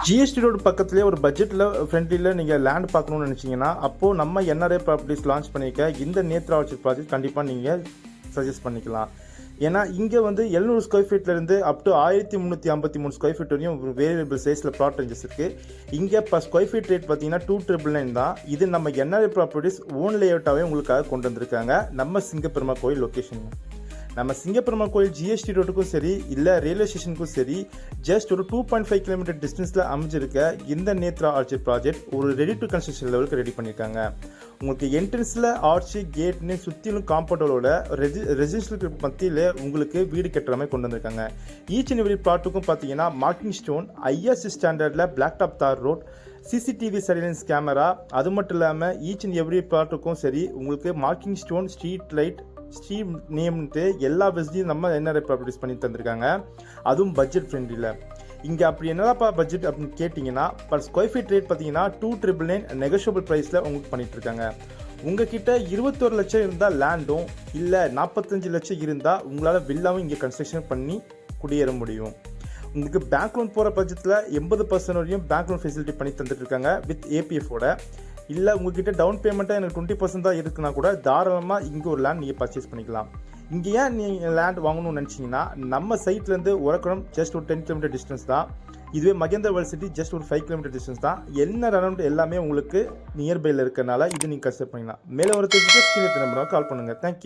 GST road பக்கத்துலேயே ஒரு பட்ஜெட்டில் ஃப்ரெண்ட்லியில் நீங்கள் லேண்ட் பார்க்கணுன்னு நினச்சிங்கன்னா அப்போது நம்ம என்ஆர்ஐ ப்ராப்பர்ட்டிஸ் லான்ச் பண்ணிக்க இந்த நேத்ரா ஆர்ச்சிட் ப்ராஜெக்ட் கண்டிப்பாக நீங்கள் சஜஸ்ட் பண்ணிக்கலாம். ஏன்னா இங்கே வந்து 700 ஸ்கொயர் ஃபீட்லேருந்து அப் டு 1353 ஸ்கொயர் ஃபீட் வரையும் வேரியபிள் சைஸில் ப்ளாட் ரேஞ்சஸ் இருக்குது. இங்கே இப்போ ஸ்கொயர் ஃபீட் ரேட் பார்த்தீங்கன்னா 299 தான். இது நம்ம என்ஆர்ஐ ப்ராப்பர்ட்டிஸ் ஓன் லேஅவுட்டாகவே உங்களுக்காக கொண்டு வந்திருக்காங்க நம்ம சிங்கப்பெருமா கோயில் லொக்கேஷன். நம்ம சிங்கப்பெருமா கோயில் ஜிஎஸ்டி ரோட்டுக்கும் சரி இல்லை ரயில்வே ஸ்டேஷனுக்கும் சரி ஜஸ்ட் ஒரு 2.5 கிலோமீட்டர் டிஸ்டன்ஸில் அமைஞ்சிருக்க இந்த நேத்ரா ஆர்ச்சிட் ப்ராஜெக்ட் ஒரு ரெடி டு கன்ஸ்ட்ரக்ஷன் லெவலுக்கு ரெடி பண்ணியிருக்காங்க. உங்களுக்கு என்ட்ரன்ஸில் ஆர்ச்சி கேட்னு சுற்றிலும் காம்பவுண்டோட ரெசிடென்ஷியல் மத்தியில் உங்களுக்கு வீடு கட்டுற மாதிரி கொண்டு வந்திருக்காங்க. ஈச் அண்ட் எவ்ரி ப்ளாட்டுக்கும் பார்த்தீங்கன்னா மார்க்கிங் ஸ்டோன், ஐஎஸ்சி ஸ்டாண்டர்டில் black top tar road, CCTV surveillance camera, அது மட்டும் இல்லாமல் ஈச் அண்ட் எவ்ரி ப்ளாட்டுக்கும் சரி உங்களுக்கு marking stone, street light, street நேம்ட்டு எல்லா வசதியும் நம்ம என்ஆர்ஐ ப்ராப்பர்ட்டிஸ் பண்ணி தந்திருக்காங்க. அதுவும் பட்ஜெட் ஃப்ரெண்ட்லியில். இங்கே அப்படி என்னதாப்பா பட்ஜெட் அப்படின்னு கேட்டிங்கன்னா பர் ஸ்கொயர் ஃபீட் ரேட் பார்த்தீங்கன்னா 299 நெகோஷியபிள் ப்ரைஸில் உங்களுக்கு பண்ணிகிட்டு இருக்காங்க. உங்ககிட்ட 21 லட்சம் இருந்தால் லேண்டும் இல்லை 45 லட்சம் இருந்தால் உங்களால் வில்லாவும் இங்கே கன்ஸ்ட்ரக்ஷன் பண்ணி குடியேற முடியும். உங்களுக்கு பேங்க் லோன் போகிற பட்ஜெட்டில் 80% வரையும் பேங்க் லோன் ஃபெசிலிட்டி பண்ணி தந்துட்டு இருக்காங்க வித் ஏபிஎஃபோட. இல்லை உங்ககிட்ட டவுன் பேமெண்ட்டாக எனக்கு 20% தான் இருக்குன்னா கூட தாராளமாக இங்கே ஒரு லேண்ட் நீங்கள் பர்ச்சேஸ் பண்ணிக்கலாம். இங்கே ஏன் நீங்கள் லேண்ட் வாங்கணும்னு நினச்சிங்கன்னா நம்ம சைட்லேருந்து உரக்கடம் ஜஸ்ட் ஒரு 10 கிலோமீட்டர் டிஸ்டன்ஸ் தான். இதுவே மகேந்திர வேர்ல்ட் சிட்டி ஜஸ்ட் ஒரு 5 கிலோமீட்டர் டிஸ்டன்ஸ் தான். என்ன அரௌண்ட் எல்லாமே உங்களுக்கு நியர்பையில் இருக்கிறனால இது நீங்கள் கன்சிடர் பண்ணிக்கலாம். மேலே ஒரு ஸ்க்ரீன் நம்பருக்கு கால் பண்ணுங்கள். தேங்க்யூ.